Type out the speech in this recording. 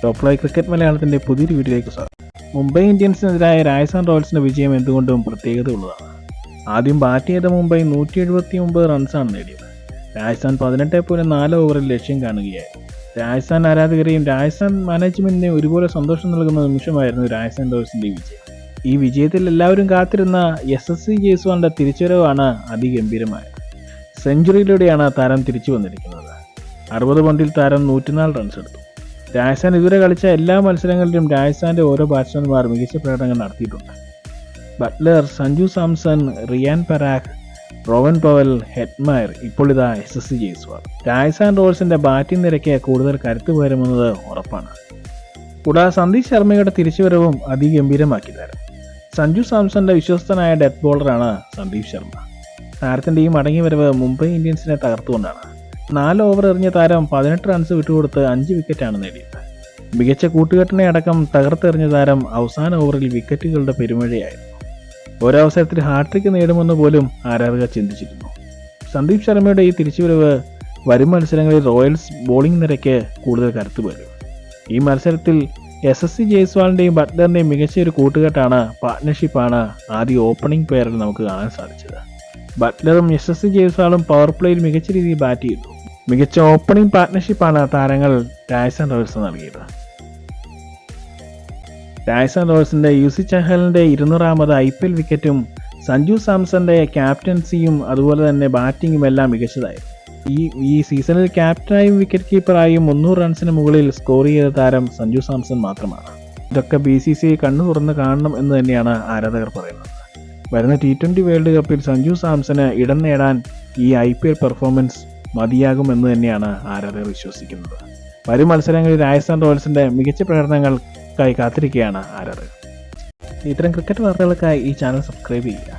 Top fly cricket മലയാളത്തിൻ്റെ പുതിയൊരു വീഡിയോയിലേക്ക് സ്വാഗതം. മുംബൈ ഇന്ത്യൻസിനെതിരായ രാജസ്ഥാൻ റോയൽസിൻ്റെ വിജയം എന്തുകൊണ്ടും പ്രത്യേകതയുള്ളതാണ്. ആദ്യം ബാറ്റ് ചെയ്ത മുംബൈ 179 റൺസാണ് നേടിയത്. രാജസ്ഥാൻ 18.4 ഓവറിൽ ലക്ഷ്യം കാണുകയായിരുന്നു. രാജസ്ഥാൻ ആരാധകരെയും രാജസ്ഥാൻ മാനേജ്മെൻറ്റിനെയും ഒരുപോലെ സന്തോഷം നൽകുന്ന നിമിഷമായിരുന്നു രാജസ്ഥാൻ റോയൽസിൻ്റെ വിജയം. ഈ വിജയത്തിൽ എല്ലാവരും കാത്തിരുന്ന SSC ജയ്സ്വാളിൻ്റെ തിരിച്ചുവരവാണ് അതിഗംഭീരമായത്. സെഞ്ചുറിയിലൂടെയാണ് താരം തിരിച്ചു വന്നിരിക്കുന്നത്. 60 പന്തിൽ താരം 104 റൺസ് എടുത്തു. രാജസ്ഥാൻ ഇതുവരെ കളിച്ച എല്ലാ മത്സരങ്ങളിലും രാജസ്ഥാൻ്റെ ഓരോ ബാറ്റ്സ്മാൻമാർ മികച്ച പ്രകടനങ്ങൾ നടത്തിയിട്ടുണ്ട്. Buttler, Sanju Samson, Riyan Parag, Rovman Powell, Hetmyer, ഇപ്പോൾ ഇതാ SSC ജയ്സ്വാൾ. രാജസ്ഥാൻ റോയൽസിൻ്റെ ബാറ്റിംഗ് നിരയ്ക്ക് കൂടുതൽ കരുത്ത് പകരുമെന്നത് ഉറപ്പാണ്. കൂടാതെ സന്ദീപ് ശർമ്മയുടെ തിരിച്ചുവരവും അതിഗംഭീരമാക്കി തരും. സഞ്ജു സാംസന്റെ വിശ്വസ്തനായ ഡെത്ത് ബോളറാണ് സന്ദീപ് ശർമ്മ. താരത്തിൻ്റെ ഈ മടങ്ങിവരവ് മുംബൈ ഇന്ത്യൻസിനെ തകർത്തുകൊണ്ടാണ്. 4 ഓവർ എറിഞ്ഞ താരം 18 റൺസ് വിട്ടുകൊടുത്ത് 5 വിക്കറ്റാണ് നേടിയത്. മികച്ച കൂട്ടുകെട്ടിനെ അടക്കം തകർത്തെറിഞ്ഞ താരം അവസാന ഓവറിൽ വിക്കറ്റുകളുടെ പെരുമഴയായിരുന്നു. ഒരവസരത്തിൽ ഹാട്രിക്ക് നേടുമെന്ന് പോലും ആരാധകർ ചിന്തിച്ചിരുന്നു. സന്ദീപ് ശർമ്മയുടെ ഈ തിരിച്ചുവരവ് വരും മത്സരങ്ങളിൽ റോയൽസ് ബോളിംഗ് നിരയ്ക്ക് കൂടുതൽ കരുത്ത് പകരും. ഈ മത്സരത്തിൽ SSC ജയ്സ്വാളിൻ്റെയും ബട്ട്ലറിൻ്റെയും മികച്ച ഒരു കൂട്ടുകെട്ടാണ്, പാർട്ട്ണർഷിപ്പാണ് ആദ്യ ഓപ്പണിംഗ് പെയറിൽ നമുക്ക് കാണാൻ സാധിച്ചത്. ബട്ട്ലറും SSC ജയ്സ്വാളും പവർ പ്ലേയിൽ മികച്ച രീതിയിൽ ബാറ്റ് ചെയ്തു. മികച്ച ഓപ്പണിംഗ് പാർട്ട്ണർഷിപ്പാണ് താരങ്ങൾ രാജസ്ഥാൻ റോയൽസ് നൽകിയത്. രാജസ്ഥാൻ റോയൽസിൻ്റെ UC ചഹലിൻ്റെ 200ാമത് IPL വിക്കറ്റും സഞ്ജു സാംസന്റെ ക്യാപ്റ്റൻസിയും അതുപോലെ തന്നെ ബാറ്റിങ്ങും എല്ലാം മികച്ചതായിരുന്നു. ഈ സീസണിൽ ക്യാപ്റ്റനായും വിക്കറ്റ് കീപ്പറായും 300 റൺസിന് മുകളിൽ സ്കോർ ചെയ്ത താരം സഞ്ജു സാംസൺ മാത്രമാണ്. ഇതൊക്കെ BCCI കണ്ണു തുറന്ന് കാണണം എന്ന് തന്നെയാണ് ആരാധകർ പറയുന്നത്. വരുന്ന T20 വേൾഡ് കപ്പിൽ സഞ്ജു സാംസന് ഇടം നേടാൻ ഈ IPL പെർഫോമൻസ് മതിയാകുമെന്ന് തന്നെയാണ് ആരാധകർ വിശ്വസിക്കുന്നത്. വരും മത്സരങ്ങളിൽ രാജസ്ഥാൻ റോയൽസിൻ്റെ മികച്ച പ്രകടനങ്ങൾക്കായി കാത്തിരിക്കുകയാണ് ആരാധകർ. ഇത്തരം ക്രിക്കറ്റ് വാർത്തകൾക്കായി ഈ ചാനൽ സബ്സ്ക്രൈബ് ചെയ്യുക.